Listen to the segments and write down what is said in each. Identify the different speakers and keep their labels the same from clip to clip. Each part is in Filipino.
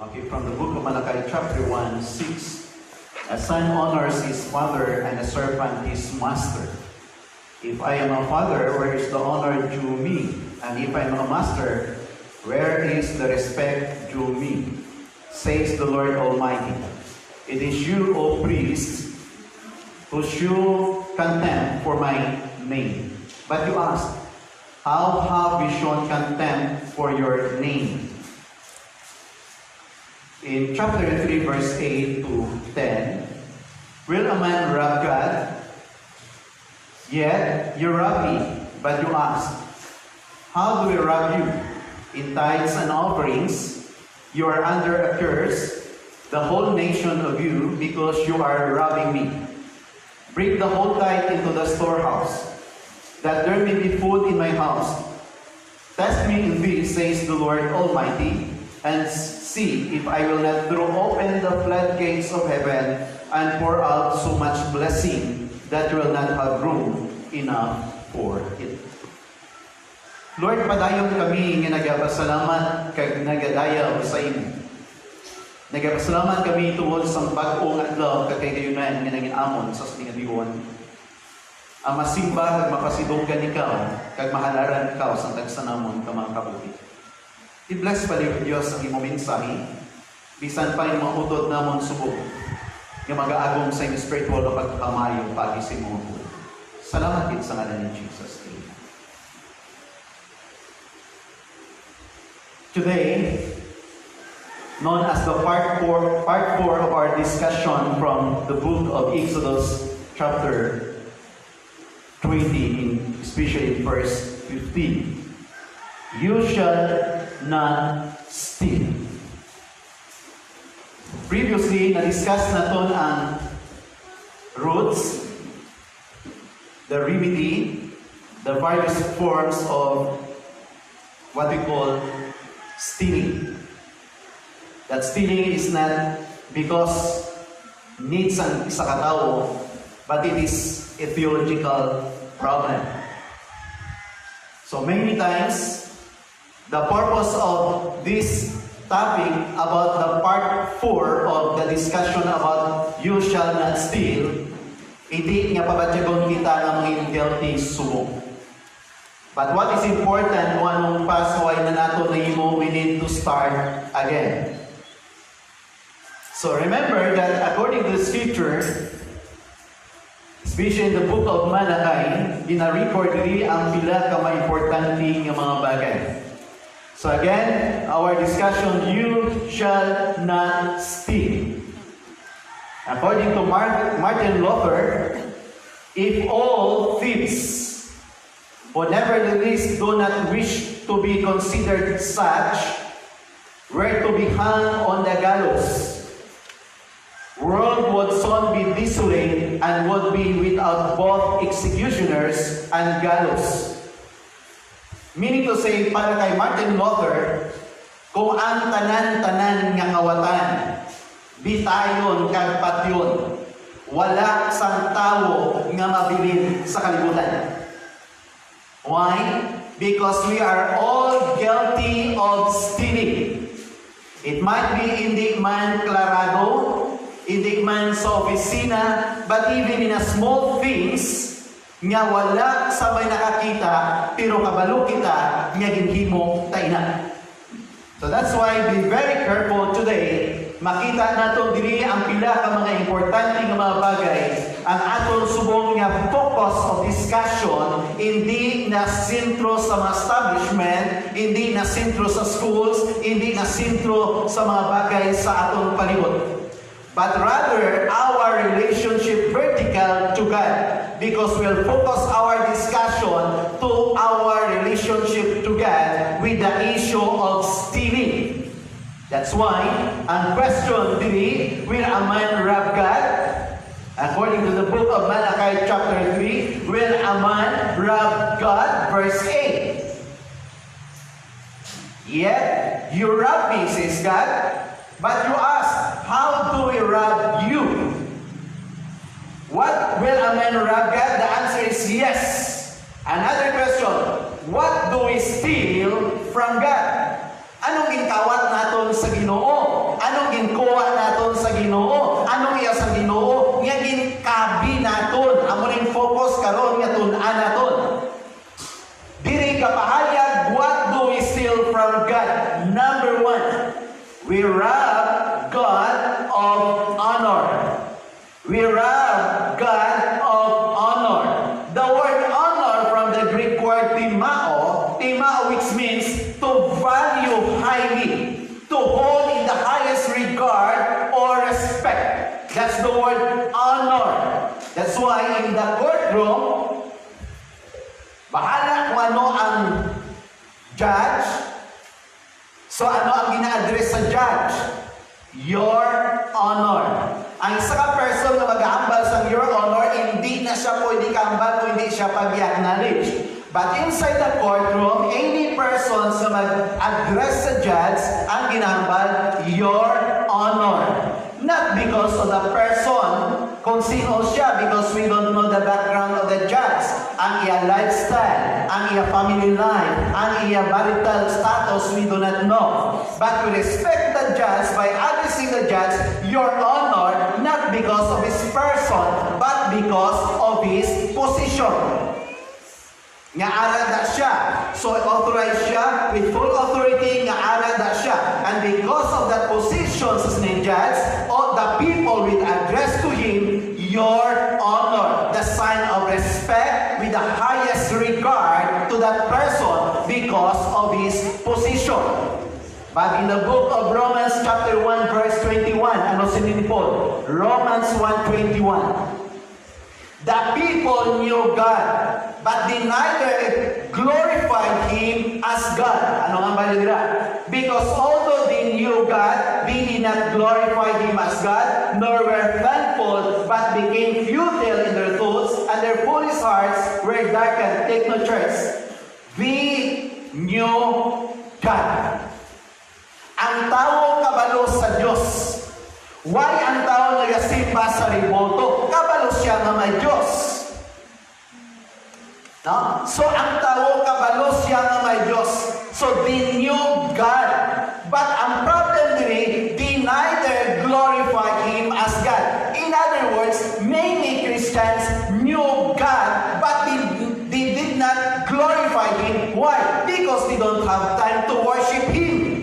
Speaker 1: Okay, from the book of Malachi, chapter 1, 6. A son honors his father, and a servant his master. If I am a father, where is the honor due me? And if I am a master, where is the respect due me? Says the Lord Almighty. It is you, O priests, who show contempt for my name. But you ask, how have we shown contempt for your name? In chapter 3, verse 8 to 10, will a man rob God? Yet you rob me, but you ask, how do we rob you? In tithes and offerings, you are under a curse, the whole nation of you, because you are robbing me. Bring the whole tithe into the storehouse, that there may be food in my house. Test me in this, says the Lord Almighty, and see if I will not throw open the floodgates of heaven and pour out so much blessing that you will not have room enough for it. Lord, padayon kami nga nagapasalamat kag nagadayaw sa imo. Nagapasalamat kami tungod sa bag-ong adlaw kag kayunan nga nangin-amon sa sinigadiwan. Ang masimba kag mapasidonggan ikaw kag mahalaran ikaw sa tagsanamon ka mga kabuhi. I-bless pa rin Diyos ang imong mensahe, bisan pa yung mga utod namon subok, yung mag-aagong sa imong spiritual na pagpamayo pagi sa imong utod. Salamat din sa ngalan ni Jesus. Amen. Today, known as the part 4 of our discussion from the book of Exodus, chapter 20, especially in verse 15. You shall not steal. Previously, na-discuss natin ang roots, the remedy, the various forms of what we call stealing. That stealing is not because needs ang isa katao, but it is a theological problem. So many times, the purpose of this topic about the part 4 of the discussion about you shall not steal, hindi nga pabatyagon kita ng mga guilty subok. But what is important, kung anong pasaway na nato na imo, we need to start again. So remember that according to the scripture, especially in the book of Malachi, gina-record diri ang pila ka maimportante nga mga bagay. So again, our discussion, you shall not steal. According to Martin Luther, if all thieves who nevertheless do not wish to be considered such were to be hung on the gallows, world would soon be desolate and would be without both executioners and gallows. Meaning to say, para kay Martin Luther, kung ang tanan-tanan nga kawatan, bitayon kag patyon, wala sang tawo nga mabilin sa kalibutan. Why? Because we are all guilty of stealing. It might be hindi man klarado, hindi man sa opisina, but even in a small things, nga wala sa may nakakita, pero kabalo kita, nga ginhimo taina. So that's why be very careful today. Makita nato diri ang pila ka mga importante nga mga bagay, ang atong subong nga focus of discussion, hindi na sentro sa mga establishment, hindi na sentro sa schools, hindi na sentro sa mga bagay sa atong palibot. But rather, our relationship vertical to God, because we'll focus our discussion to our relationship to God with the issue of stealing. That's why, ang question diri, will a man rob God? According to the book of Malachi chapter 3, will a man rob God? Verse 8. Yet, you rob me, says God. But you ask, how do we rob you? What will a man rob God? The answer is yes. Another question, what do we steal from God? Anong ginkawat naton sa Ginoo? Anong ginkuha naton sa Ginoo? Anong iya sa Ginoo? Nga ginkabi naton. Amo ning focus karon nga tun-an naton. Diri kapahayag, what do we steal from God? Number one, we rob God of honor. We rob God of honor. The word honor from the Greek word timao, which means to value highly, to hold in the highest regard or respect. That's the word honor. That's why in the courtroom, bahala kung ano ang judge. So ano ang gina-address sa judge? Your honor. Ang isa ka person na mag-aambal sa your honor, hindi na siya pwede kambal kung hindi siya pag-acknowledge. But inside the courtroom, any person sa mag-address sa judge, ang ginambal, your honor. Not because of the person, kung sino siya, because we don't know the background of the judge, ang iya lifestyle, ang iya family life, ang iya marital status, we do not know. But we respect the judge by addressing the judge, your honor, not because of his person, but because of his position. Nga ara na siya. So authorized siya with full authority nga ara na siya. And because of that position sa judge, all the people will address to him your honor, the sign of respect with the highest regard to that person because of his position. But in the book of Romans chapter 1 verse 21, ano sinin Paul? Romans 1:21. The people knew God, but they neither glorified Him as God. Ano nga ba nila? Because although they knew God, they did not glorify Him as God, nor were thankful, but became futile in their thoughts, and their foolish hearts were darkened. Take no choice. We knew God. Ang tao kabalo sa Diyos. Why ang tao nagasimba sa riboto? Kabalo siya nga may Diyos. No? So ang tao kabalo siya nga may Diyos. So they knew God. But ang problem diri, they neither glorify Him as God. In other words, many Christians knew God, but they did not glorify Him. Why? Because they don't have time to worship Him.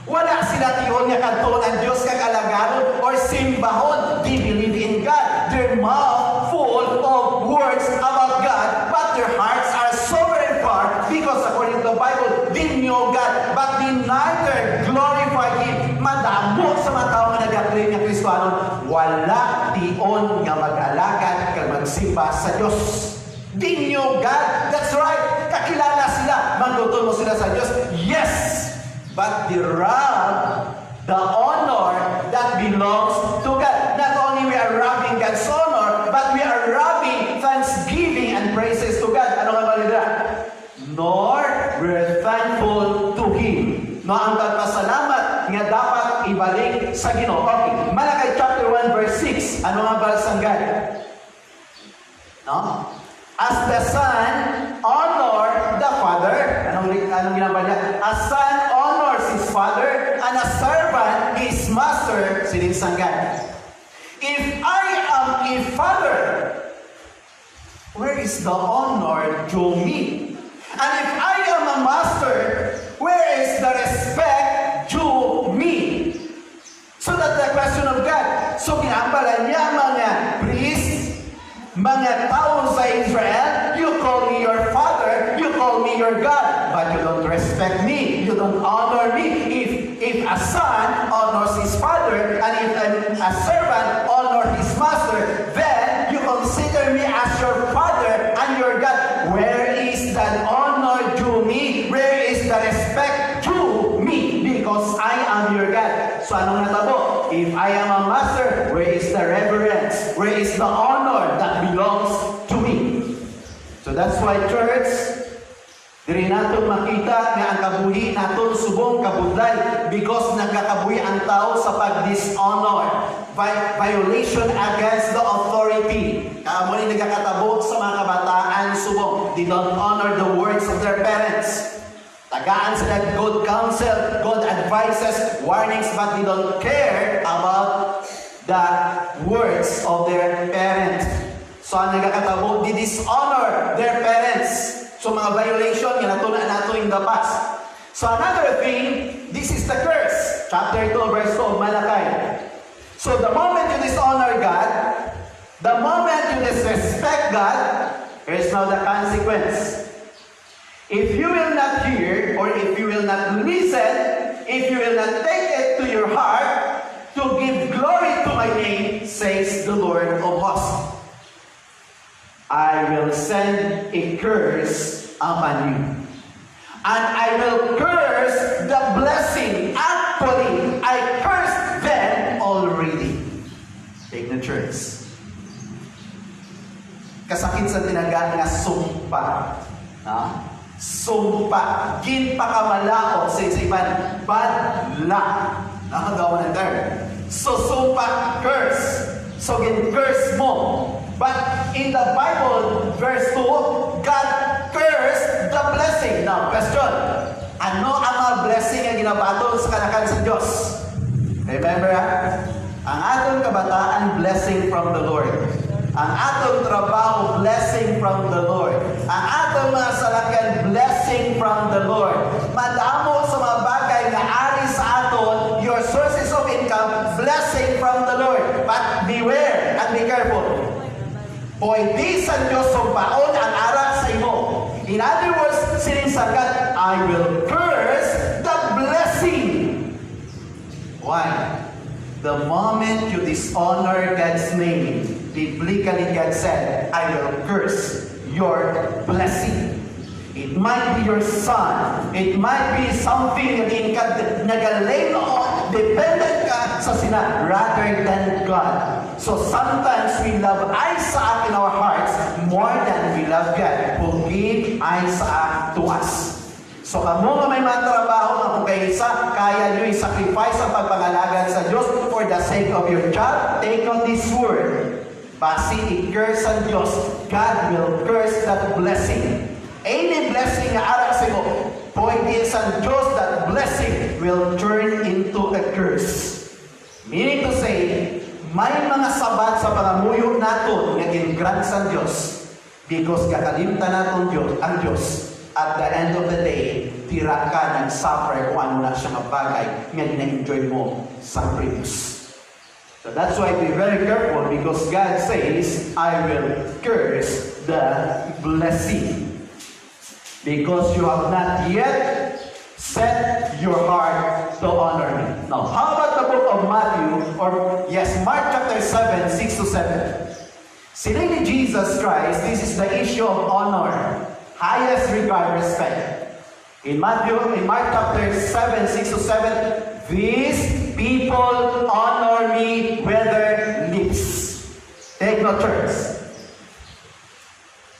Speaker 1: Wala sila tiyon nga kantuon ang Diyos kagalagaron or simbahon. They believe in God. Their mouth full of words about God, but their hearts are so very far because according to the Bible, they knew God, but they neither glorify Him. Madamo sa mga tao nga nag-claim ng Kristiyano, wala tiyon nga mag-alagad kag magsimba sa Diyos. They knew God. That's right. Kakilala sila. Magluto mo sila sa Diyos. Yes! But they rob the honor that belongs to God. Not only we are robbing God's honor, but we are robbing thanksgiving and praises to God. Ano nga ba nila? Nor we're thankful to Him. No, ang pagpasalamat nga dapat ibalik sa Ginoo. Okay, Malakay chapter 1 verse 6. Ano nga ba ang God? No? As the Son honor the Father. Anong ginagawa niya? As Son honors his Father, and a servant his master, sinisanggan. If I am a father, where is the honor due me? And if I am a master, where is the respect due me? So that's the question of God. So ginambalan niya mga priests, mga tao sa Israel, you call me your father, you call me your God, but you don't respect me, you don't honor me. If a son honors his father, and if a servant honors his master, then you consider me as your father and your God. Where is that honor due me? Where is the respect due me? Because I am your God. So anong natabo? If I am a master, where is the reverence? Where is the honor that belongs to me? So that's why church, diri nato makita nga ang kabuhi naton subong kabudlay because nagkakabuhi ang tao sa pag-dishonor, violation against the authority. Amo ni nagkakatabo sa mga kabataan subong. They don't honor the words of their parents. Tagaan sila good counsel, good advices, warnings, but they don't care about the words of their parents. So ang nagkakatabo, they dishonor their parents. So mga violation, yung natunan nato in the past. So another thing, this is the curse. Chapter 2, verse 2 of Malachi. So the moment you dishonor God, the moment you disrespect God, here's now the consequence. If you will not hear, or if you will not listen, if you will not take it to your heart, to give glory to my name, says the Lord of hosts, I will send a curse upon you. And I will curse the blessing. Actually, I cursed them already. Signatures. Kasakit sa tinagaan nga sumpa. Sumpa. Ginpakamalaot sa isipan. Bad luck. Nakagawa ng term. So, sumpa, curse. So, gin-curse mo. But in the Bible, verse 2, God cursed the blessing. Now, question. Ano ang mga blessing ang ginabaton sa kanakan sa Diyos? Remember, ang atong kabataan, blessing from the Lord. Ang atong trabaho, blessing from the Lord. Ang atong mga salakyan, blessing from the Lord. Madamo sa mga bagay na ari sa aton, your sources of income, blessing from the Lord. But beware and be careful. Pwede sa Diyos sumpaon ang ara sa imo. In other words, sinisagad, I will curse the blessing. Why? The moment you dishonor God's name, biblically God said, I will curse your blessing. It might be your son. It might be something na nagalay noon, dependent ka sa sina, rather than God. So sometimes we love Isaac in our hearts more than we love God who gave Isaac to us. So kamo nga may matrabaho nga kung kay isa, kaya nyo i-sacrifice ang pagpangalagad sa Diyos for the sake of your job, take on this word. Basi i-curse ang Diyos, God will curse that blessing. Any blessing na ara sa iyo, pwede sa Diyos, that blessing will turn into a curse. Meaning to say, may mga sabat sa pangamuyo nato nga gingrant sa Diyos because kakalimtan naton Diyos, ang Diyos. At the end of the day, tira ka ng suffer kung ano na siya bagay nga na-enjoy mo sa previous. So that's why be very careful because God says, I will curse the blessing. Because you have not yet set your heart to honor me. Now, how about the book of Matthew, or Mark chapter 7, 6 to 7. Sining ni Jesus Christ, this is the issue of honor. Highest regard, respect. In Mark chapter 7, 6 to 7, these people honor me with their lips. Take no turns.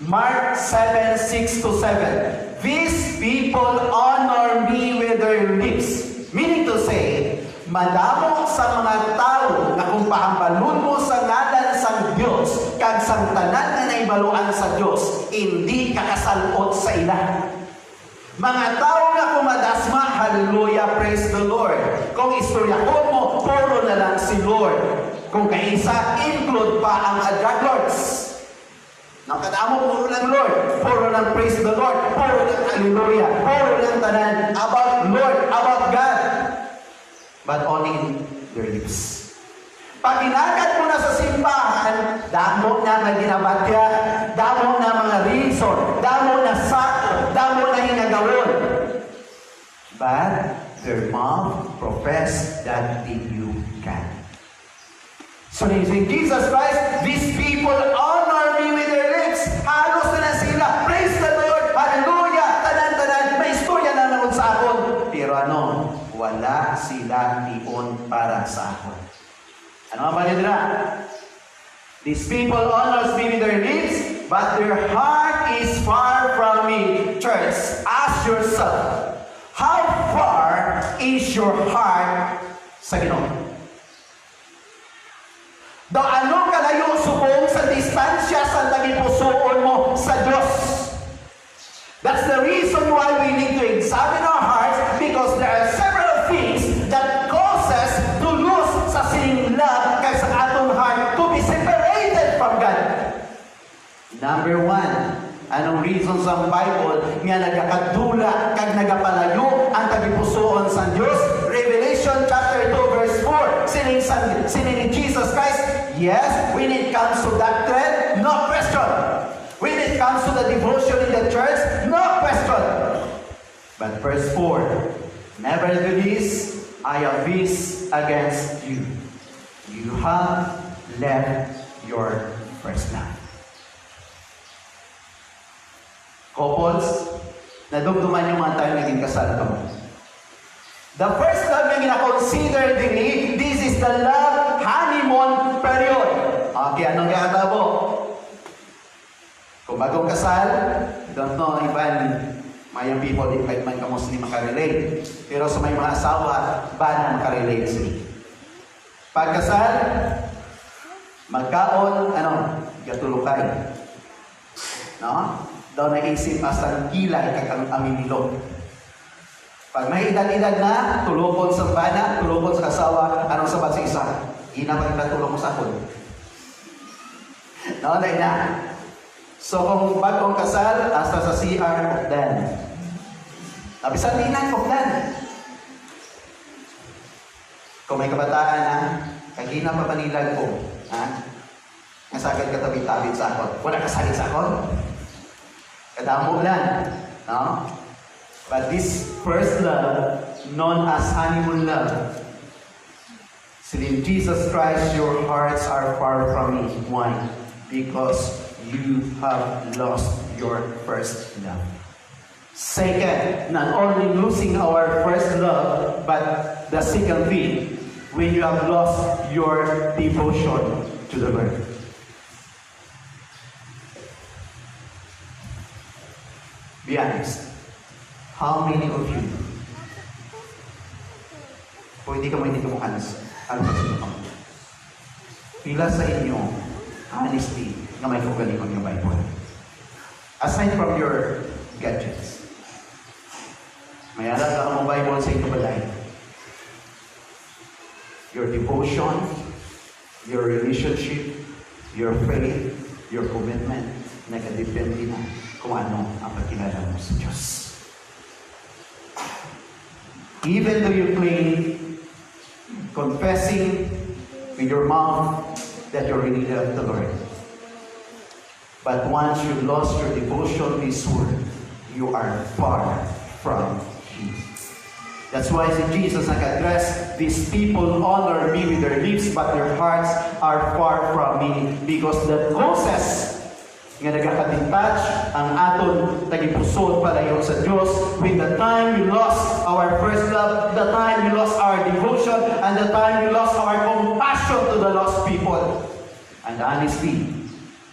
Speaker 1: Mark 7, 6 to 7. These people honor me with their lips. Meaning to say, madamo sa mga tao na kung pahambalun mo sa ngalan sa Diyos, kag sang tanan na naibaluan sa Diyos, hindi kakasalot sa ila. Mga tao na kumadasma, hallelujah, praise the Lord. Kung istorya mo, puro na lang si Lord. Kung kaisa, include pa ang drug lords. Nakadamo, puro lang Lord, puro lang praise the Lord, puro lang hallelujah, puro lang tanan about Lord, about God. But only in their lips. Pag inagad mo na sa simbahan, damo na mga ginabatya, damo na mga reason, damo na sako, damo na hinagawon. But their mouth profess that in you can. So in Jesus Christ, these people honor me with their lips. Halos na sila. Praise the Lord. Hallelujah. Tanan-tanan. May istorya na naman sa akon. Pero wala sila iyon para sa akon. Ano nga ba nila? These people honors me with their lips, but their heart is far from me. Church, ask yourself, how far is your heart sa Ginoo? Ano kalayo subong sa distansya sa tagipusoon mo sa Diyos? That's the reason why we need to examine naghula kag nagapalayo ang tagipusoon sa Dios. Revelation chapter 2 verse 4. Sining ni Jesus Christ, yes, when it comes to doctrine, no question. When it comes to the devotion in the church, no question. But verse 4, nevertheless, I have this against you. You have left your first love. Couples, nadumduman yung mga tayo naging kasal ito. The first love na gina-consider din, this is the love honeymoon period. Okay, anong kakatabo? Kung bagong kasal, don't know even mayang people, di kahit man ka Muslim makarelate. Pero sa may mga asawa, ba na makarelate sila? Pagkasal, magkaon, gatulukay. No? Daw naisip hasta ng kilay kakang aminilog. Pag may edad-edad na, tulukon sa bana, tulukon sa kasawa, anong sabat sa isa? Ina pa kita tulong mo sa akon. No, dahil na. So kung bagong kasal, hasta sa CR, then. Tabisan din na, then. Kung may kabataan na, kagina pa panilag ko, nasagad ka tabi-tabit sa akon. Wala kasagad sa akon. Kadamo lang, no? But this first love, known as honeymoon love, so in Jesus Christ, your hearts are far from me. Why? Because you have lost your first love. Second, not only losing our first love, but the second thing, when you have lost your devotion to the Lord. Be honest. How many of you, kung hindi ka mo hindi kumuhanas, ano sa inyo ka mo? Pila sa inyo, honesty, na may kugalingon yung Bible? Aside from your gadgets, may alam ka mo Bible sa inyo balay. Your devotion, your relationship, your faith, your commitment, nakadepende na kung ano ang pagkilala mo sa Diyos. Even though you claim, confessing with your mouth that you really love the Lord, but once you lost your devotion to His Word, you are far from Him. That's why Jesus nag-address, these people honor me with their lips, but their hearts are far from me, because the causes nga nagakadetach ang aton tagipusod palayo sa Diyos when the time we lost our first love, the time we lost our devotion, and the time we lost our compassion to the lost people. And honestly,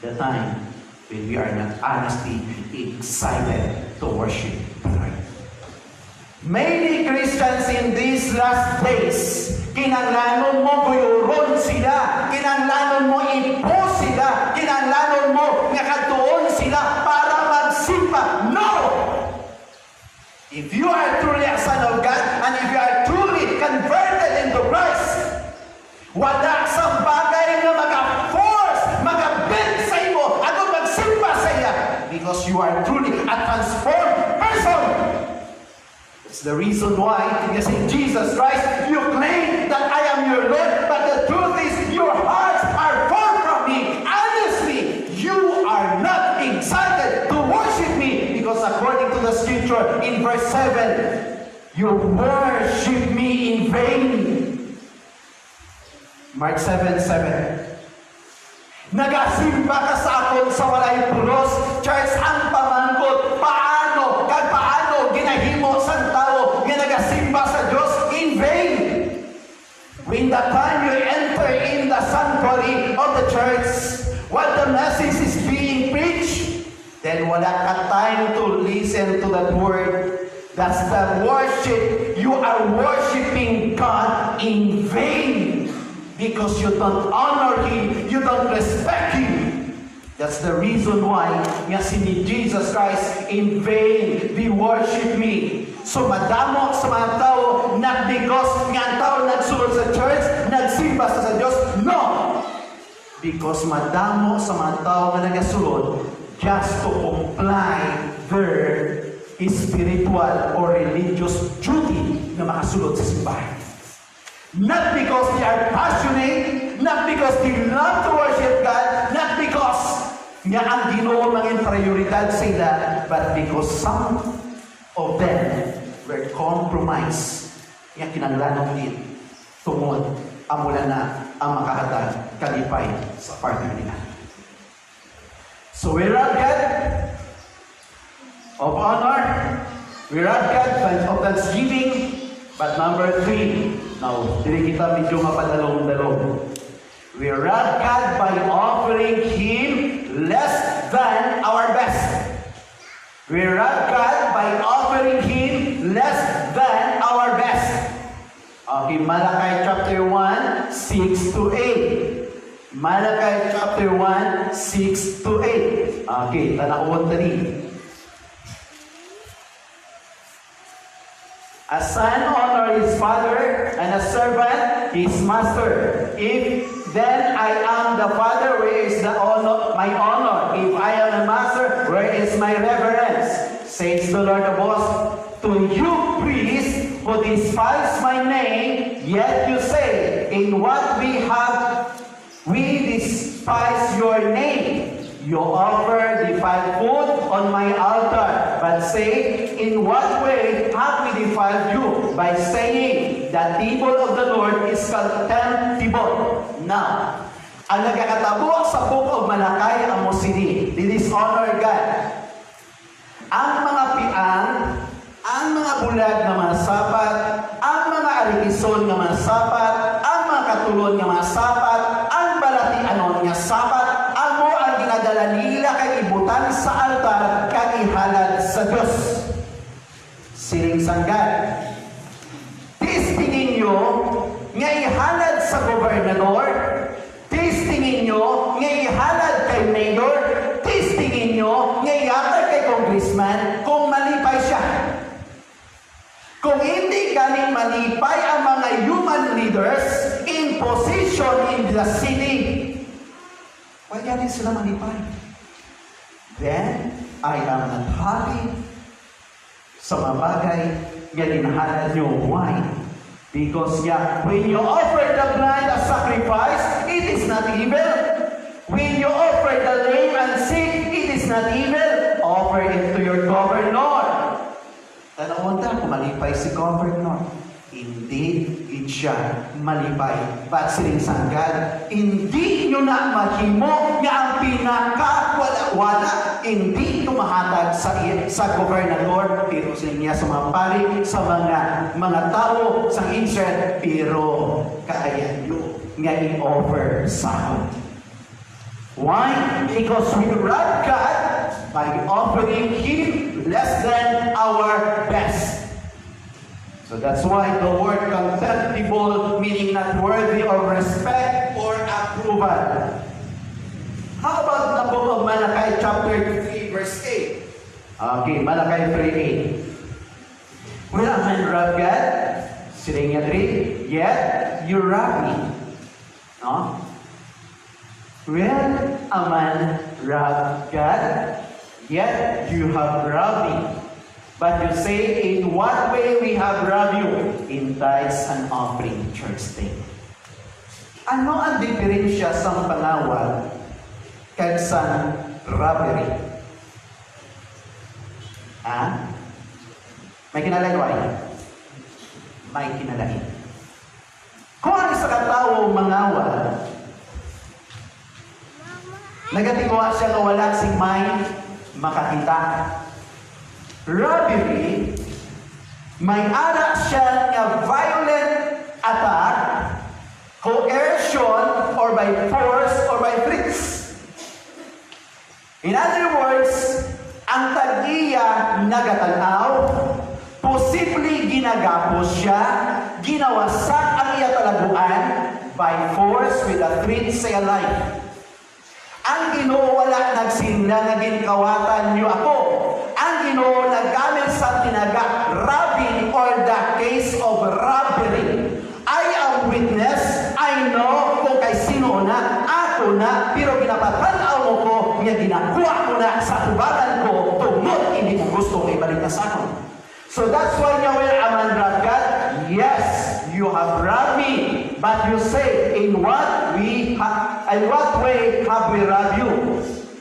Speaker 1: the time when we are not honestly excited to worship the Lord. Many Christians in these last days, kinanglanon mo guyuron sila, kinanglanon mo ipo sila, kinanglanon mo nga katuon sila para magsimba. No! If you are truly a son of God, and if you are truly converted into Christ, wala sa bagay na mag-force, mag-bend sa imo, ako magsimba sa iya, because you are truly a transformed person. It's the reason why, yes, in Jesus Christ, you claim that I am your Lord, but the truth is, your hearts are far from me. Honestly, you are not excited to worship me, because according to the scripture in verse 7, you worship me in vain. Mark 7:7. Nagasimba ka sa akon sa walay pulos, church ang pamangkot, paano ginahimo sang tao nga nagasimba sa Diyos in vain. When the time you enter in the sanctuary of the church, what the message is being preached, then wala ka time to listen to that word. That's the worship. You are worshiping God in vain, because you don't honor Him, you don't respect Him. That's the reason why nga si Jesus Christ, in vain we worship me. So madamo sa mga tao, not because nga ang tao nagsulod sa church, nagsimba sa Diyos. No! Because madamo sa mga tao na nagasulod just to comply their
Speaker 2: spiritual or religious duty na makasulod sa simbahan. Not because they are passionate, not because they love to worship God, not because nga ang Ginoo mangin prioridad sa ila, but because some of them were compromised. Nga kinanglanong din tungod amula na ang makahatag kalipay sa partner nila. So we rob God of honor, we rob God of thanksgiving, but number 3, now, dili kita medyo mapadalong-dalong. We rob God by offering Him less than our best. We rob God by offering Him less than our best. Okay, Malachi chapter 1, 6 to 8. Malachi chapter 1, 6 to 8. Okay, tanakon tani. A son honor his father, and a servant his master. If then I am the father, where is the honor, my honor? If I am the master, where is my reverence? Says the Lord of hosts. To you priests who despise my name, yet you say, in what we despise your name. You offer defiled food on my altar, but say, in what way have we defiled you? By saying, the table of the Lord is contemptible. Now, ang nagkakatabo sa Book of Malachi ang musini, dishonor God. Ang mga piang, ang mga bulag na mga sapat, ang mga arikison na mga sapat, ang mga katulon na mga sapat, ang balatianon nga sapat, amo ang ginadala nila kay ibutan sa altar kag ihalad sa Dios. Siling sanggad. Tistingin nyo nga ihalad sa gobernador, tistingin nyo nga ihalad kay mayor, tistingin nyo nga ihatag kay congressman kung malipay siya. Kung hindi galing malipay ang mga human leaders in position in the city, why galing sila malipay? Then, I am not happy sa mga bagay nga ginahalad nyo. Why? Because when you offer the blind as sacrifice, it is not evil. When you offer the lame and sick, it is not evil. Offer it to your governor. Tanawon ta kung malipay si governor. Hindi siya malipay. But siling sanggad, hindi nyo na mahimo nga ang pinakawala-wala. Hindi ito mahatag sa gobernador, pero siling niya sa mga pari, sa mga tao, sa Israel, pero kaya nyo nga i-offer sa why? Because we rob God by offering Him less than our best. So that's why the word contemptible, meaning not worthy of respect or approval. How about the book of Malachi chapter 3 verse 8? Okay, Malachi 3:8. Will a man rob God? Siling niya 3, yet you rob me. No? Will a man rob God? Yet you have robbed me. But you say, in what way we have robbed you? In tithes and offering, church thing. Ano ang diferensya sa pangawal kaysa robbery? May kinalagway? May kinalain. Kung ang isa katao mangawal, nagatingwa siya nga wala sing may makakita. Robbery, may ara siya nga violent attack, coercion, or by force, or by threats. In other words, ang tag-iya nagatanaw, posibleng ginagapos siya, ginawasak ang iya talaguan by force with a threat sa life. Ang Ginoo wala nagsinla nga ginkawatan niyo ako. Ang Ginoo naggamit sa tinaga robbing or the case of robbery. I am witness. I know kung kay sino na, ako na, pero ginapatanaw mo ko, nga ginakuha ko na sa tubaran ko, tungod hindi mo gusto kong ibalik na sa akin. So that's why Yahweh Aman robbed God. Yes, you have robbed me, but you say, in what way have we robbed you?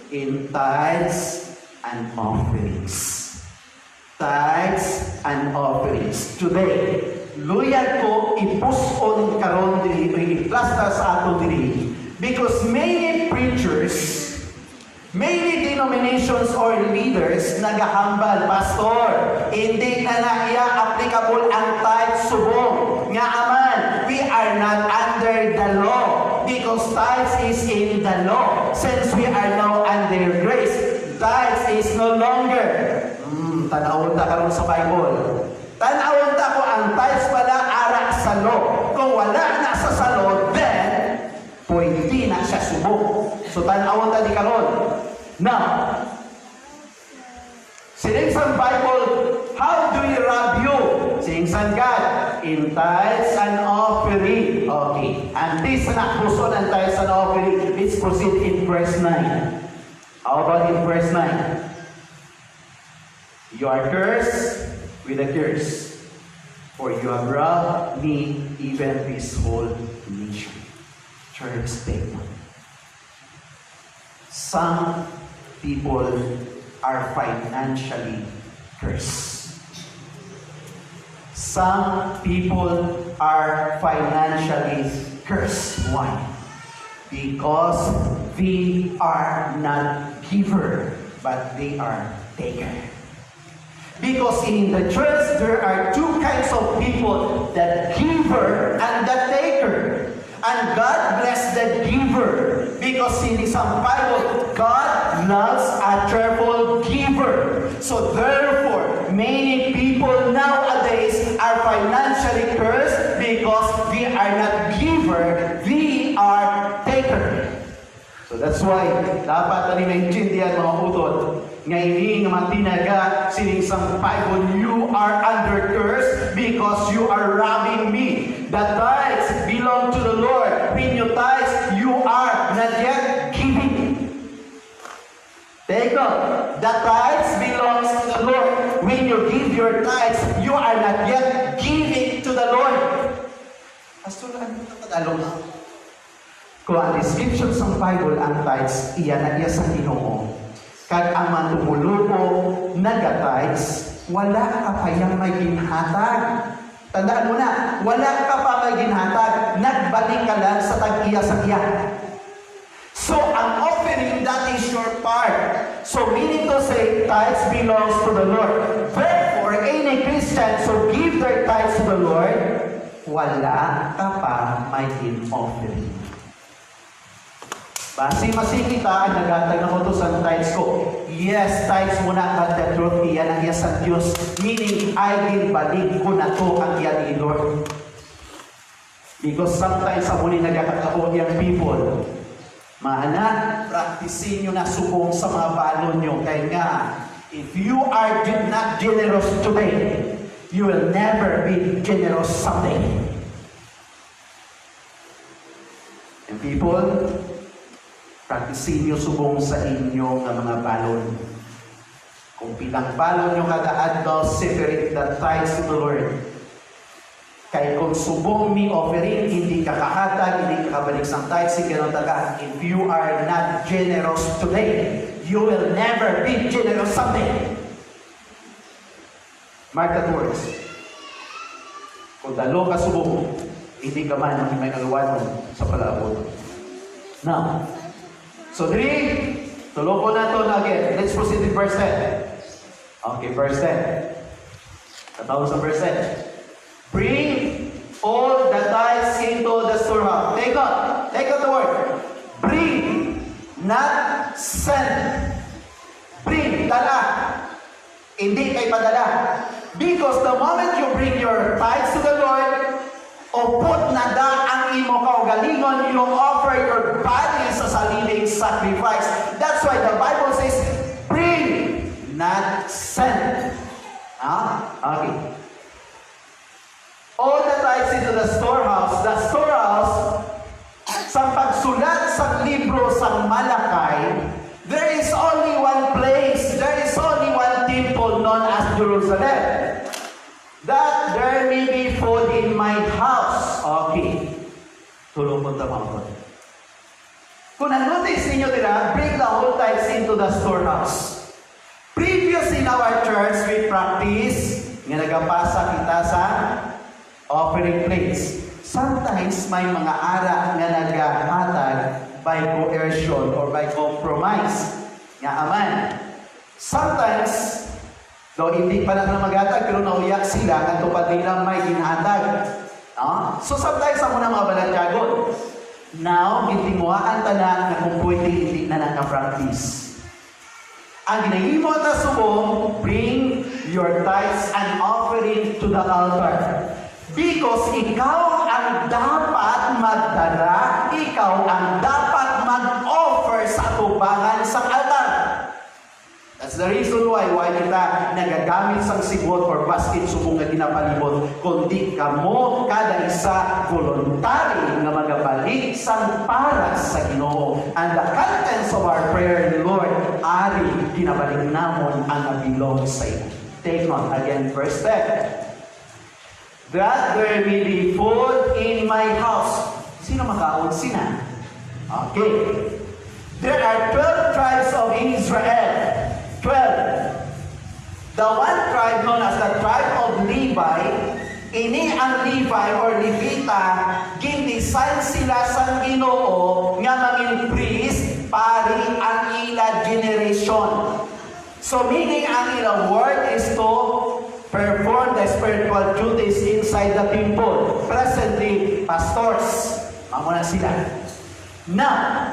Speaker 2: In tithes and offerings. Tithes and offerings. Today, luyag ko ipuson karon diri o iplasta sa ato diri because many preachers, many denominations or leaders nagahambal, Pastor, hindi na iya applicable ang tithe subong. Nga aman, we are not under the law because tithes is in the law. Since we are now under grace, tithes is no longer. Tanawon ta karon sa Bible. Tanawon ta ko ang tithes pala ara sa law. Kung wala na sa law, then pwede na siya subong. So tanawon ta di karon. Now, siningsan Bible, how do we rob you? Siningsan God, in tithes and offering. Okay. And this na puso ng tithes and offering. Let's proceed in verse 9. How about in verse 9? You are cursed with a curse, for you have robbed me, even this whole nation. Church statement. Some people are financially cursed. Some people are financially cursed. Why? Because they are not giver, but they are taker. Because in the church, there are two kinds of people, the giver and the taker. And God bless the giver. Because in the Bible, God loves a cheerful giver. So therefore, many people nowadays are financially cursed because they are not giver, they are taker. So that's why, dapat na maintindihan mga utod, ngayon nga matinaga sining sa Bible, you are under curse because you are robbing me. The tithes belong to the Lord. When you tithes, you are not yet giving. Take note, the tithes belongs to the Lord. When you give your tithes, you are not yet giving to the Lord. Pastor, ano ito Tagalog? Kung ang description sa Bible, ang tithes, iyan na iya sa Ginoo. Kag ang mantumulupo, nag-tithes, wala ka pa yung may ginhatag. Tandaan mo na, wala ka pa may ginhatag, nagbalik ka lang sa tag-iya sa iya. So, ang offering, that is your part. So, meaning to say, tithes belongs to the Lord. Therefore, any Christians who give their tithes to the Lord, wala ka pa may offering. Basi masikita, nagatag na ko to sa tithes ko. Yes, tithes muna, but the truth, iyan ang iya sa Diyos. Meaning, I will balik ko na to ang iya ni Lord. Because sometimes, sa muli nagkakakao yung people, maana, practicing nyo na subong sa mga balon nyo. Kaya nga, if you are not generous today, you will never be generous someday. And people, practicing nyo subong sa inyong mga balon. Kung pilang balon nyo kada adlaw, separate the tithes to the Lord. Kaya kung subong mi offering, hindi ka kahatag, hindi ka kabalik sa tithes, ganun taga. If you are not generous today, you will never be generous someday. Mark that words. Kung dalo ka subong, hindi ka man may nagawa mo sa palaabot. Now, so, tulo ko na ito again. Let's proceed with verse 10. Okay, verse 10. Katawag sa verse 10. Bring all the tithes into the storehouse. Take out the word. Bring, not send. Bring, dala. Hindi kay padala. Because the moment you bring your tithes to the Lord, upot na da ang imo kaugalingon, you offer your body sa living sacrifice. That's why the Bible says, bring, not send. Okay. All the tithes into the storehouse. The storehouse, sa pagsulat sa libro sa Malakay, there is only one place, there is only one temple known Jerusalem, that there may be food in my house. Okay. Tulong po tamang. Kung na-notice ninyo nila, bring the whole tithes into the storehouse. Previous in our church, we practice nga nagapasa kita sa offering plates. Sometimes may mga ara nga nagahatag by coercion or by compromise. Nga aman. Sometimes, though hindi pa na magatag, pero nauyak sila nga tupad nila may ginhatag. So sometimes ako na mga balatyagon. Now, gitinguaan tanan na kung pwede hindi na naka-practice. Ang ginahimo ta subong, bring your tithes and offering to the altar. Because ikaw ang dapat magdala, ikaw ang dapat mag-offer sa tubangan sa altar. That's the reason why kita nagagamit sang sigot or basket subong nga ginapalibot, kundi kamo kada isa voluntary nga magabalik sang para sa Ginoo. And the contents of our prayer, Lord, ari ginabalik namon ang nabilong sa iyo. Take note again, verse 10. That there may be food in my house. Sino makaon sina? Okay. There are 12 tribes of Israel. 12. The one tribe known as the tribe of Levi, ini ang Levi or Levita, gindesign sila sa Ginoo nga maging priest pari ang ila generation. So meaning ang ila word is to perform the spiritual duties inside the temple. Presently, pastors. Mamuna sila. Now,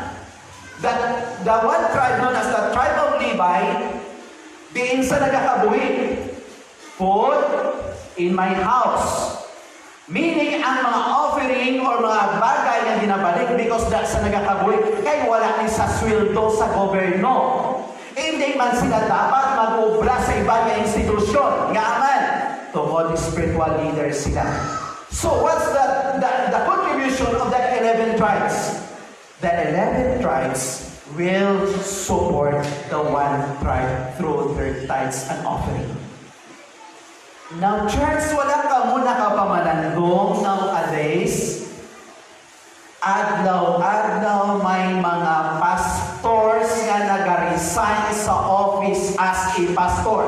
Speaker 2: the one tribe known as the tribe of Levi, diin sa nagkakabuhi, food in my house. Meaning, ang mga offering or mga bagay na dinabalik because sa nagkakabuhi, kaya wala ni sa sweldo sa gobyerno. Hindi man sila dapat mag-ubra sa ibang institusyon. Nga man, tungkol spiritual leaders sila. So, what's the contribution of the 11 tribes? The 11 tribes will support the one tribe through their tithes and offering. Now, church, wala ka muna kapamalandong nowadays. Adlaw-adlaw may mga pastors nga nag-resign sa office as a pastor.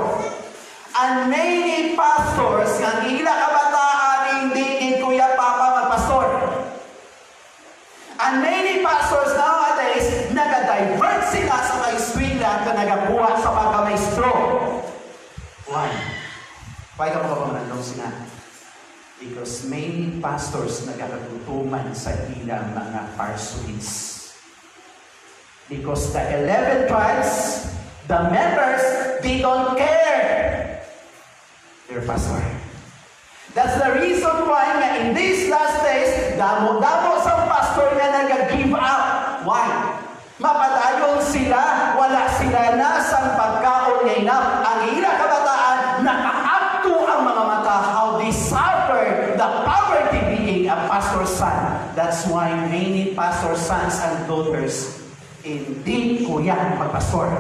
Speaker 2: And many pastors nga ila kabataan hindi kuya papa magpastor. And many pastors nowadays nag-divert sila sa mga eskwela at nagabuhat sa pagkamaestro. Why? Why ka makapamanandong sila? Because many pastors nagkakagutuman sa ilang mga pursuits. Because the 11 tribes, the members, they don't care. Their pastor. That's the reason why in these last days, damo sa pastor na nag-give up. Why? Mapadayon sila, wala sila na sa pagkaon niya enough. Ang ilang kabataan, naka-upto ang mga mata how they suffer the poverty being a pastor's son. That's why many pastor's sons and daughters hindi kuya magpastor.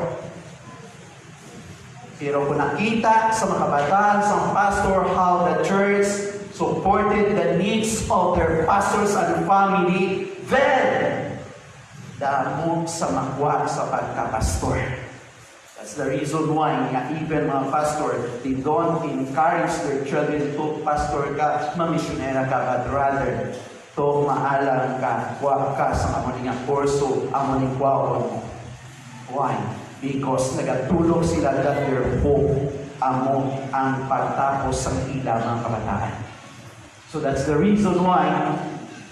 Speaker 2: Pero kung nakita sa mga kabataan, sa pastor, how the church supported the needs of their pastors and family, then damo sa magwa sa pagkapastor. That's the reason why even mga pastor, they don't encourage their children to pastor ka, mamisyonera ka, but rather to maalam ka, wa ka sa amoning kurso, amoning kwaon mo. Why? Because nagatulog sila that their hope amo ang pagtapos sa ilang mga kabataan. So that's the reason why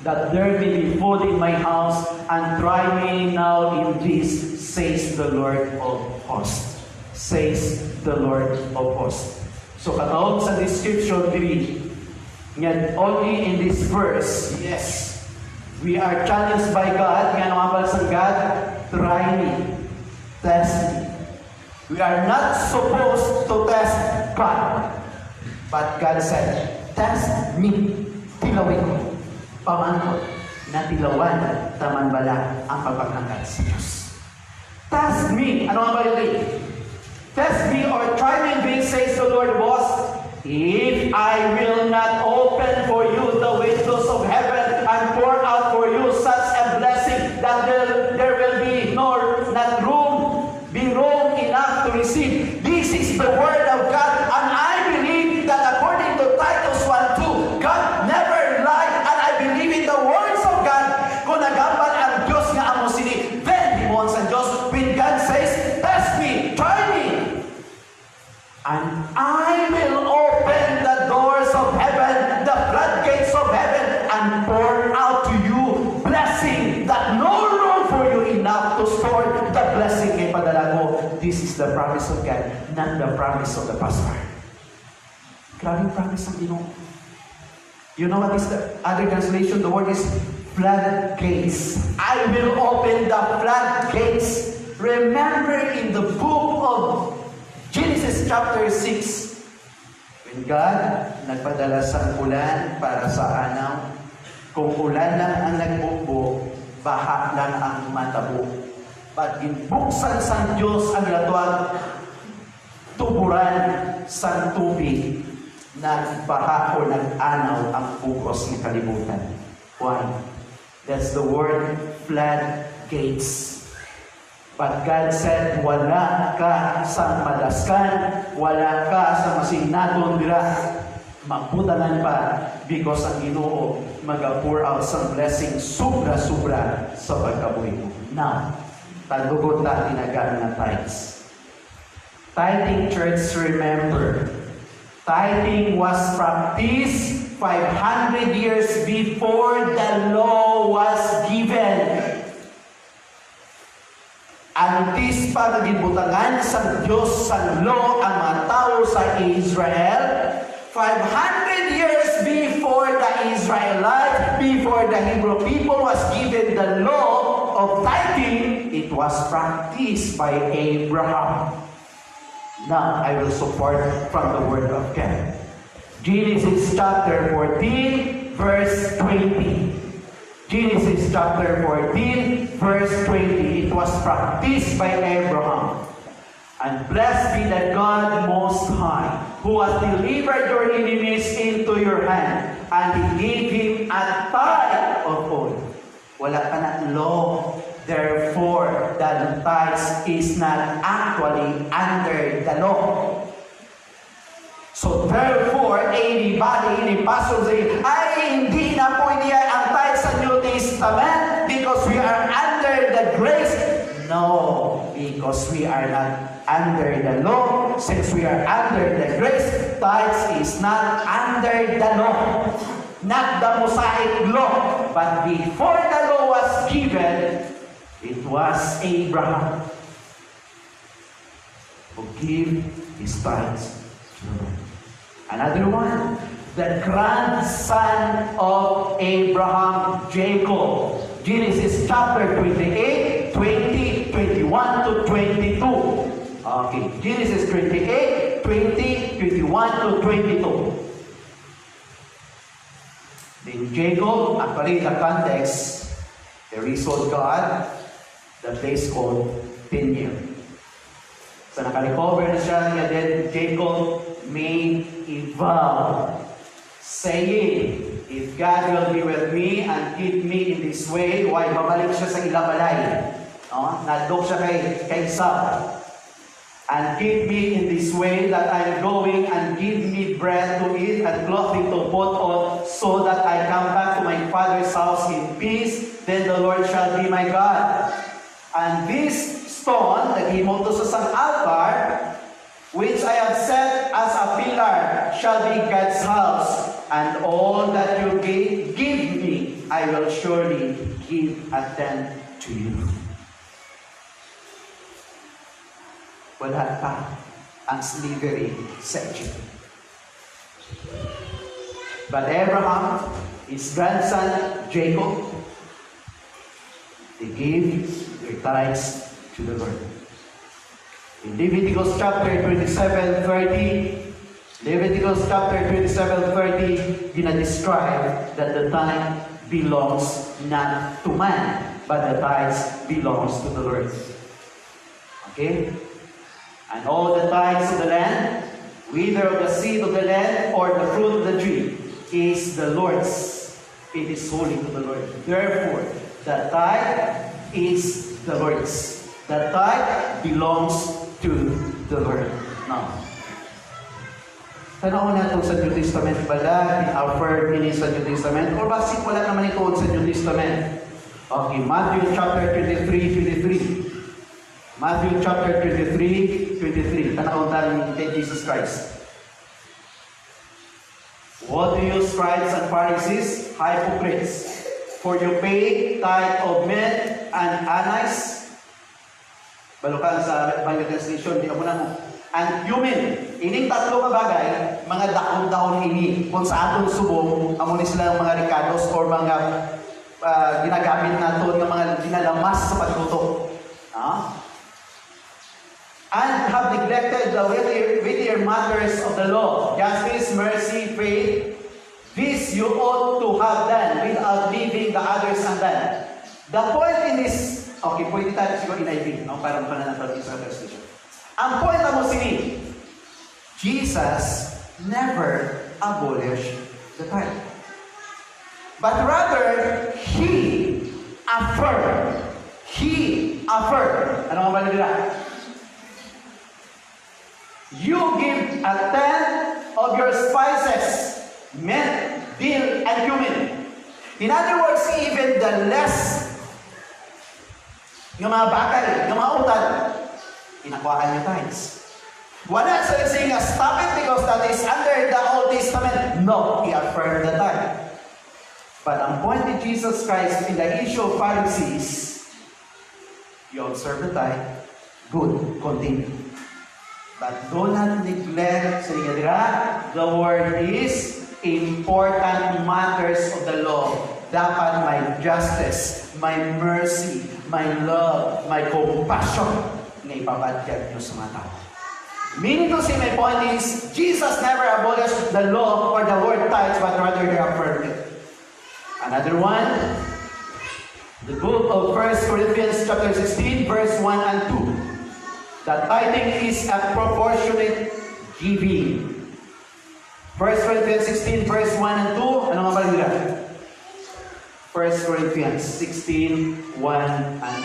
Speaker 2: that there may be food in my house, and try me now in this, says the Lord of hosts. Says the Lord of hosts. So katawag sa description diri, nga only in this verse, yes, we are challenged by God, nga namabal sa God, try me. Test me. We are not supposed to test God. But God said, test me. Tilawin ko. Pamangkot na tilawan taman bala ang pagpagangkat sa Diyos. Test me. Ano ang balik? Test me or try me in vain, says the Lord, boss. If I will not open for you the windows of heaven and pour out for you such a blessing that there will be room enough to receive. This is the word of God, and I believe that according to Titus 1:2, God never lied, and I believe in the words of God. Kung nagambal ang Diyos nga amo sini, then himon sa Diyos. When God says, test me, try me, and I will open the doors of heaven, the floodgates of heaven, and pour out to you blessing that no room for you enough to store the blessing kay padala ko. This is the promise of God, not the promise of the pastor. Grabing promise ng Ginoo. You know what is the other translation? The word is floodgates. I will open the floodgates. Remember in the book of Genesis chapter 6, when God nagpadala sa ulan para sa anaw, kung ulan lang ang nagbukbo, baha lang ang matabo. Pag inbuksan sa Diyos ang latwag, tuburan sa tubig, nagbaha o nag-anaw ang bukos ng kalibutan. Why? That's the word floodgates. But God said, wala ka sa madaskan, wala ka sa masinatong dira, magbutangan pa, because ang Ginoo mag-pour out sa blessing sobra-sobra sa pagkabuhi mo. Now, tagugot na tinagaan na tithes. Tithing, church, remember, tithing was practiced 500 years before the law was given. Antis pa nagibutangan sa Diyos sa law ang mga tao sa Israel. 500 years before the Israelites, before the Hebrew people was given the law of tithing, it was practiced by Abraham. Now, I will support from the Word of God. Genesis chapter 14, verse 20. Genesis chapter 14, verse 20. It was practiced by Abraham. And blessed be the God Most High, who has delivered your enemies into your hand, and He gave him a tithe of all. Wala ka na law. Therefore, the tithe is not actually under the law. So therefore, anybody, any pastor say, ay, hindi na po niya ang tithe sa New Testament because we are under the grace. No, because we are not under the law. Since we are under the grace, tithe is not under the law. Not the Mosaic law. But before the law was given, it was Abraham who gave his tithes to the Lord. Another one, the grandson of Abraham, Jacob. Genesis chapter 28, 20, 21 to 22. Okay, Genesis 28, 20, 21 to 22. Then Jacob, actually the context, the reason God, the place called Peniel. So naka-recover na siya, and then Jacob made a vow, saying, if God will be with me and keep me in this way, why babalik siya sa ilabalay? No? Nadok siya kay Isaac. And keep me in this way that I'm going, and give me bread to eat and clothing to put on, so that I come back to my father's house in peace. Then the Lord shall be my God. And this stone, naghimuto sa sang altar, which I have set as a pillar, shall be God's house. And all that you give me, I will surely give them to you. Wala pa ang slavery sa Egypt. But Abraham, his grandson Jacob, they gave their tithes to the Lord. In Leviticus chapter 27:30, Leviticus chapter 27:30, describe that the tithe belongs not to man, but the tithes belongs to the Lord. Okay? And all the tithes of the land, whether of the seed of the land or the fruit of the tree, is the Lord's. It is holy to the Lord. Therefore, the tithe is the Lord's. The tithe belongs to the Lord. Now, tanawin natin sa New Testament bala, in-offer ini sa New Testament, or basic wala naman ito sa New Testament. Okay, Matthew chapter 23. Matthew chapter 23. Tanawin tayo ni Jesus Christ. What do you scribes and Pharisees, hypocrites? For you pay tithe of mint and anise. Balukan sa Bible translation, di mo na mo. And cumin. Ining tatlo ka bagay, mga daon-daon ini. Kung sa atong subong, amo ni sila mga ricados or mga ginagamit nato ng mga dinalamas sa pagluto. And have neglected the weightier matters of the law, justice, mercy, faith. This you ought to have done without leaving the others undone. The point in this, okay, pwede tayo siguro in-IV, para mapananatag sa translation. Ang point mo sini, Jesus never abolished the tithe. But rather, He affirmed. Ano nga ba nila? You give a tenth of your spices, mint, dill, and cumin. In other words, even the less, yung mga bakal, yung mga utan, inakuhaan niyo tithes. Wala sa saying, stop it because that is under the Old Testament. No, He affirmed the tithe. But ang point of Jesus Christ in the issue of Pharisees, you observe the tithe, good, continue. But do not neglect, the word is important matters of the law. Dapat may justice, may mercy, may love, may compassion na ipabadyan nyo sa mga tao. Meaning to say, my point is, Jesus never abolished the law or the word tithes, but rather they affirmed it. Another one, the book of 1 Corinthians chapter 16, verse 1 and 2. That tithing is a proportionate giving. 1 Corinthians 16, verse 1 and 2. Ano nga ba nila? 1 Corinthians 16, 1 and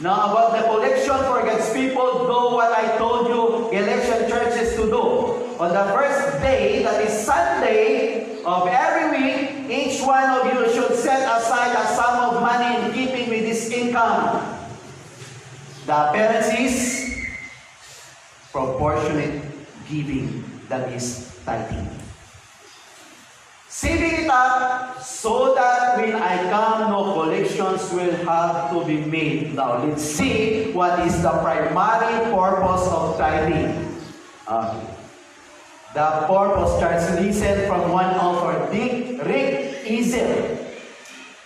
Speaker 2: 2. Now about the collection for God's people, do what I told you election churches to do. On the first day, that is Sunday of every week, each one of you should set aside a sum of money in keeping with his income. The appearance is proportionate giving, that is tithing. Saving it up so that when I come, no collections will have to be made. Now, let's see what is the primary purpose of tithing. The purpose, translated from one author, Rick Ezel.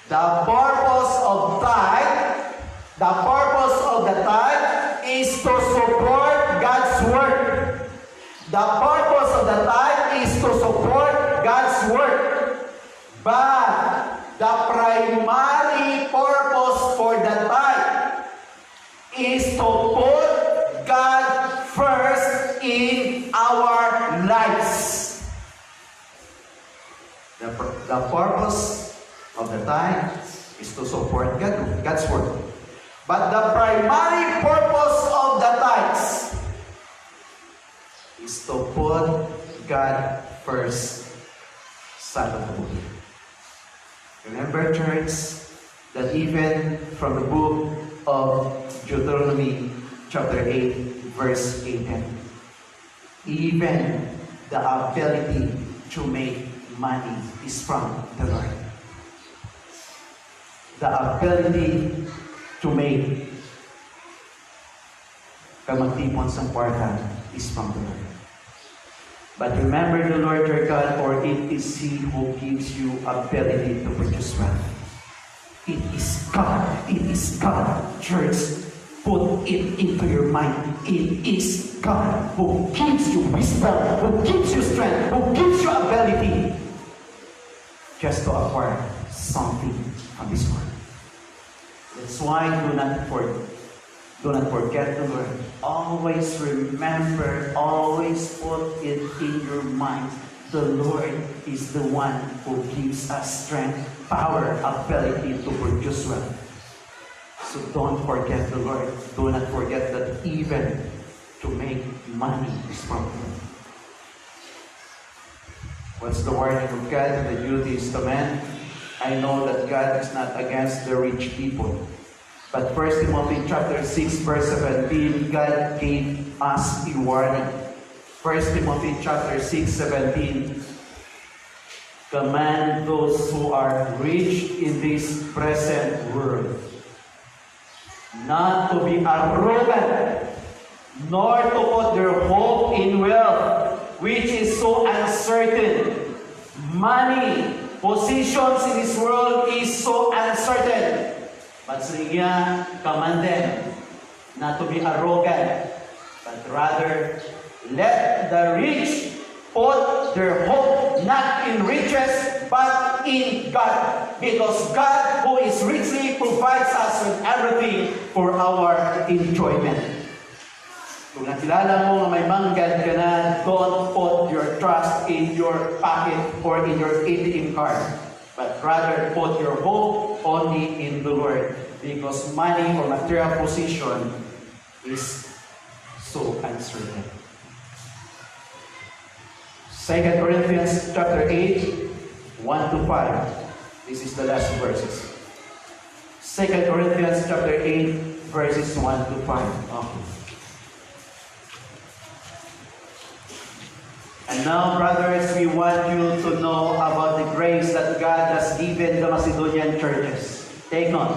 Speaker 2: The purpose of the tithe is to support God's work. The purpose of the tithe is to support God's work. But the primary purpose for the tithe is to put God first in our lives. The purpose of the tithe is to support God's work. But the primary purpose of the tithes is to put God first sa buhay. Remember, church, that even from the book of Deuteronomy chapter 8, verse 18, even the ability to make money is from the Lord. The ability to make magtipon sa kwarta is from the Lord. But remember the Lord your God, for it is He who gives you ability to produce wealth. It is God. It is God. Church, put it into your mind. It is God who gives you wisdom, who gives you strength, who gives you ability just to acquire something from this world. That's why do not forget. Do not forget the Lord. Always remember, always put it in your mind. The Lord is the one who gives us strength, power, ability to produce wealth. So don't forget the Lord. Do not forget that even to make money is from Him. What's the warning of God in the New Testament? I know that God is not against the rich people. But 1 Timothy chapter 6 verse 17, God gave us a warning. 1 Timothy chapter 6, 17, command those who are rich in this present world not to be arrogant, nor to put their hope in wealth, which is so uncertain. Money, positions in this world is so uncertain. But niya commanded not to be arrogant, but rather let the rich put their hope not in riches, but in God. Because God, who is richly, provides us with everything for our enjoyment. Kung nakilala mo na may manggad ka na, don't put your trust in your pocket or in your ATM card. But rather put your hope only in the Lord. Because money or material position is so uncertain. 2 Corinthians chapter 8, 1 to 5. This is the last verses. 2 Corinthians chapter 8, verses 1 to 5. Okay. And now, brothers, we want you to know about the grace that God has given the Macedonian churches. Take note.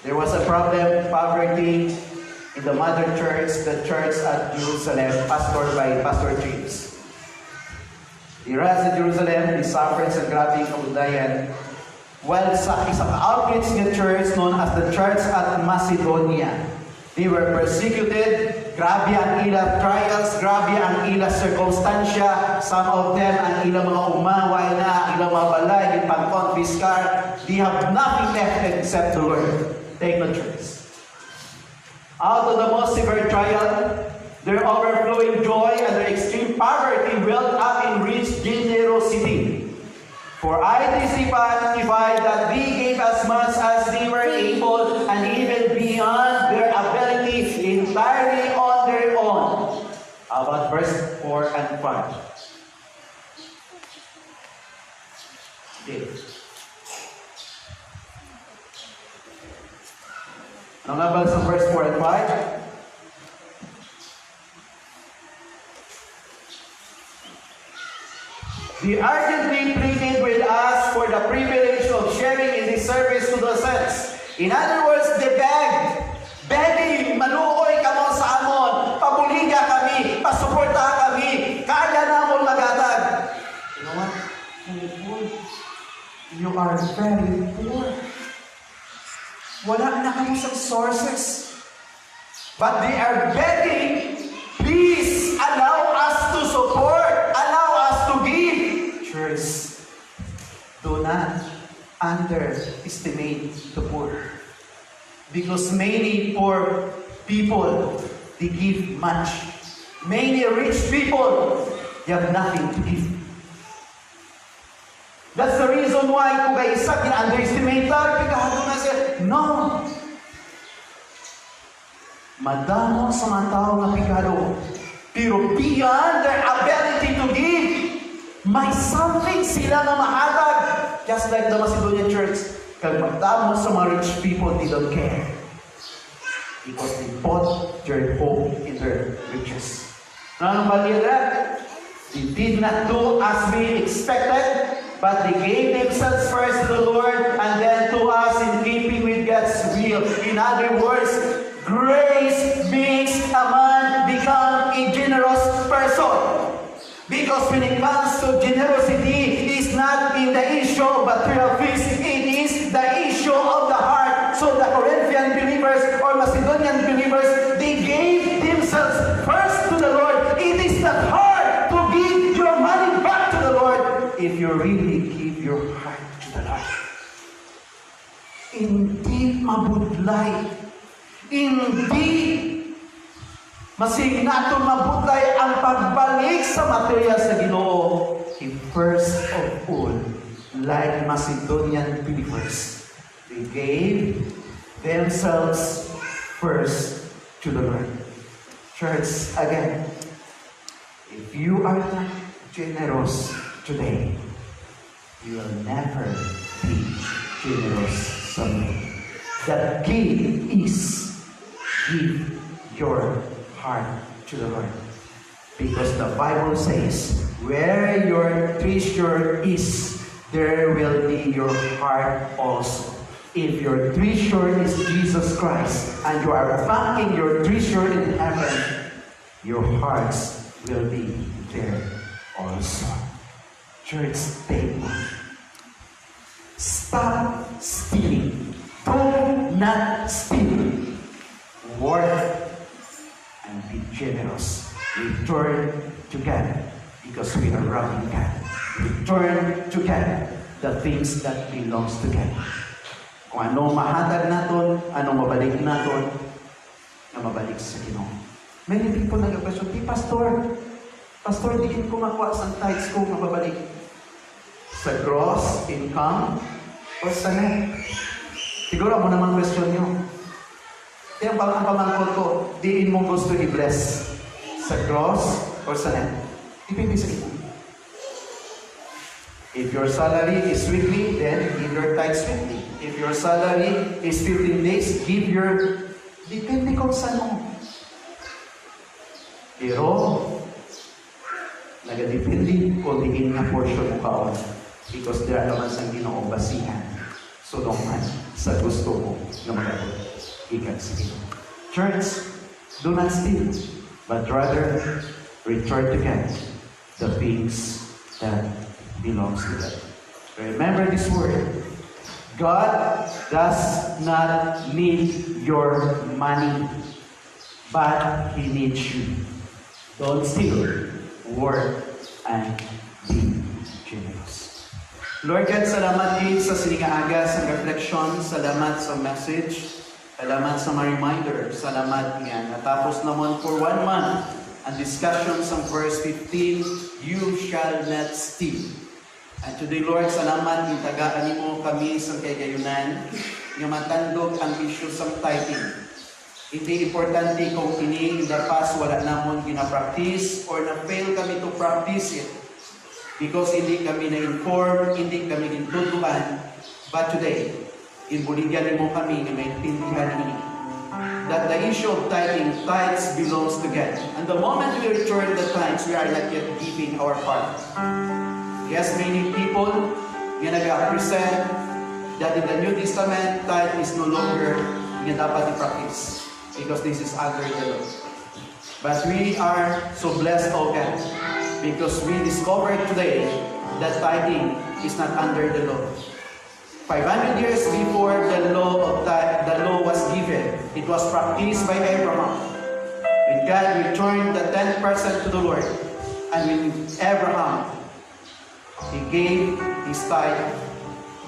Speaker 2: There was a problem, poverty, in the mother church, the church at Jerusalem, pastored by Pastor James. Dira sa Jerusalem, they suffered sa grabing kabudayan. While sa isang outreach ng church known as the church at Macedonia, they were persecuted. Grabe ang ilang trials, grabe ang ilang circumstansya. Some of them, ang ilang mga umaway na, ilang mga balay, yung pang-confiscar. They have nothing left except the Lord. Take the church. Out of the most severe trial, their overflowing joy and their extreme poverty welled up in rich generosity. For I testify that they gave as much as they were able, and even beyond their ability, entirely on their own. About verse 4 and 5. Okay. Ano nga ba sa verse 4 and 5? They urgently pleaded with us for the privilege of sharing in this service to the saints. In other words, they begging, maluoy ka mo sa amon, pabuliga kami, pasuporta kami, kaya na mo magatag. You know what? You are very poor. Wala na kami sa sources. But they are begging, please allow us to support, allow us to give. Church, do not underestimate the poor. Because many poor people, they give much. Many rich people, they have nothing to give. That's the reason why kung kayo isa underestimate tayo, pagkahalo na siya. No. Madamo sa mga tao na pagkahalo. Pero beyond their ability to give, may something sila na mahatag. Just like the Macedonian church. Kag madamo sa mga rich people, they don't care. Because they put their hope in their riches. Ano ba nila? They did not do as we expected. But they gave themselves first to the Lord and then to us in keeping with God's will. In other words, grace makes a man become a generous person. Because when it comes to generosity, it's not in the issue of material things, it is the issue of the heart. So the Corinthian believers or Macedonian believers, they gave themselves first to the Lord. It is not hard to give your money back to the Lord if you really give your heart to the Lord. Hindi mabudlay. Hindi masig nato mabutlay ang pagbalik sa material sa Ginoo. First of all, like Macedonian believers, they gave themselves first to the Lord. Church, again, if you are not generous today, you will never be generous someday. The key is give your heart to the Lord. Because the Bible says, where your treasure is, there will be your heart also. If your treasure is Jesus Christ, and you are banking your treasure in heaven, your hearts will be there also. Church, take one. Stop stealing. Do not steal. Work and be generous. Return to God, because we are robbing God. Return to God the things that belongs to God. Kung ano mahatag naton, ano mabalik naton, na mabalik sa Ginoo. Many people nag-question, Pastor, di ko makuha sa tithes ko mababalik. Sa gross income o sa net? Siguro mo naman question nyo. Kaya ang pamangkot ko, diin mo gusto i-bless. Sa gross or sa net? Depende sa ito. If your salary is weekly, then give your tithes weekly. If your salary is 15 days, give your... Depende kung saan mo. Pero, nagadepende kung diin nga portion mo kaon. Because there are naman sa Ginoo basihan. So, naman sa gusto mo na magagawin. Ikan sa Ginoo. Church, do not steal, but rather return to God the things that belongs to God. Remember this word. God does not need your money, but He needs you. Don't steal, work, and be generous. Lord God, salamat din sa siningaaga sa reflection, salamat sa message, salamat sa mga reminder, salamat nga. Natapos naman for 1 month ang discussion sa verse 15, you shall not steal. And today, Lord, salamat yung tagaan mo kami sa kagayunan, nga matandog ang issue sa tithing. Hindi importante kung ini in the past wala namon gina-practice or na-fail kami to practice it. Because hindi kami na-inform, hindi kami gintutuan. But today, inbuligyan mo kami na maintindihan ini. That the issue of tithing, tithes belongs to God. And the moment we return the tithes, we are not yet giving our part. Yes, many people nga nag-present that in the New Testament, tithe is no longer nga dapat i-practice because this is under the law. But we are so blessed, O God, because we discovered today that tithing is not under the law. 500 years before the law was given, it was practiced by Abraham. When God returned the 10% to the Lord, and when Abraham, he gave his tithe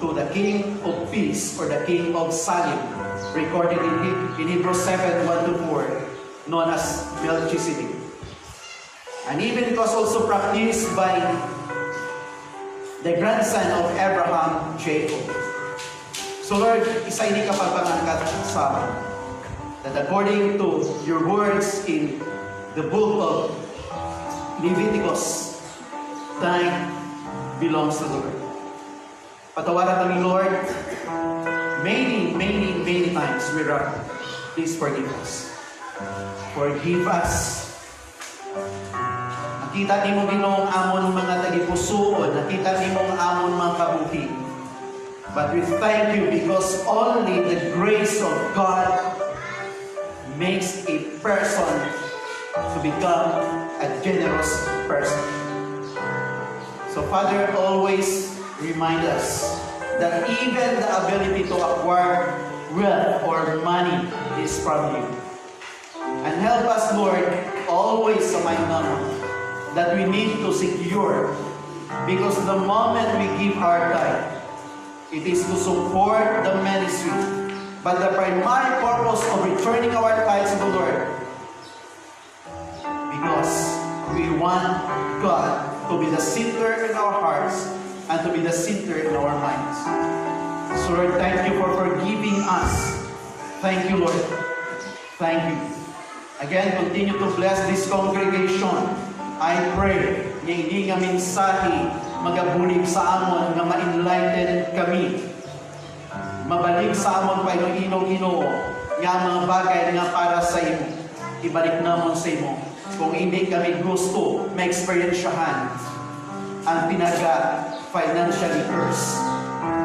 Speaker 2: to the king of peace, or the king of Salem, recorded in Hebrews 7:1-4, known as Melchizedek. And even it was also practiced by the grandson of Abraham, Jacob. So Lord, isa ini kapag pangangkat sa amin, that according to your words in the book of Leviticus, tithe belongs to the Lord. Patawaran kami, Lord, many times we wrong. Please forgive us. Forgive us. Nakita ni mo Ginoong amon mga tagipusuon, nakita ni mo amon mga kabuhi. But we thank you because only the grace of God makes a person to become a generous person. So Father, always remind us that even the ability to acquire wealth or money is from you. And help us, Lord, always sa may naman that we need to secure, because the moment we give our tithe, it is to support the ministry.
Speaker 1: But the primary purpose of returning our tithes to the Lord, because we want God to be the center in our hearts and to be the center in our minds. So Lord, thank you for forgiving us. Thank you, Lord. Thank you. Again, continue to bless this congregation. I pray nga hindi nga mensahe magabulig sa amon nga ma-enlighten kami. Mabalik sa amon pa Ginoo nga mga bagay nga para sa imo. Ibalik namon sa imo. Kung hindi kami gusto ma-experiensyahan ang financially curse.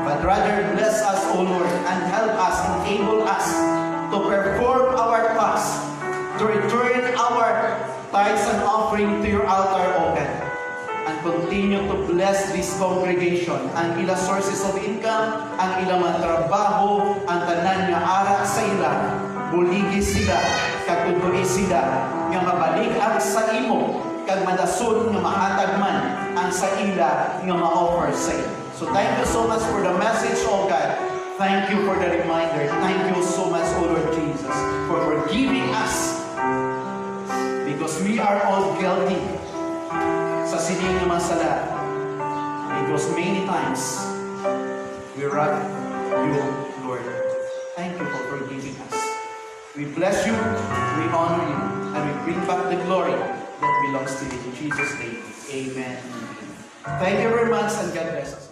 Speaker 1: But rather bless us, O Lord, and help us, enable us to perform our task, to return our tithes and offering to your altar, O God. And continue to bless this congregation, ang ilang sources of income, ang ilang mga trabaho, ang tanan nga ara sa ila, buligi sila, kagtutuloy sila, nga mabalik ang sa imo, kag madasun nga mahatag man ang sa ila nga ma-offer sa ila. So thank you so much for the message, O God. Thank you for the reminder. Thank you so much, O Lord Jesus, for forgiving us, because we are all guilty sa sining nga masala, because many times we rob you, Lord. Thank you for forgiving us. We bless you, we honor you, and we bring back the glory that belongs to you. In Jesus' name, amen. Thank you very much, and God bless us.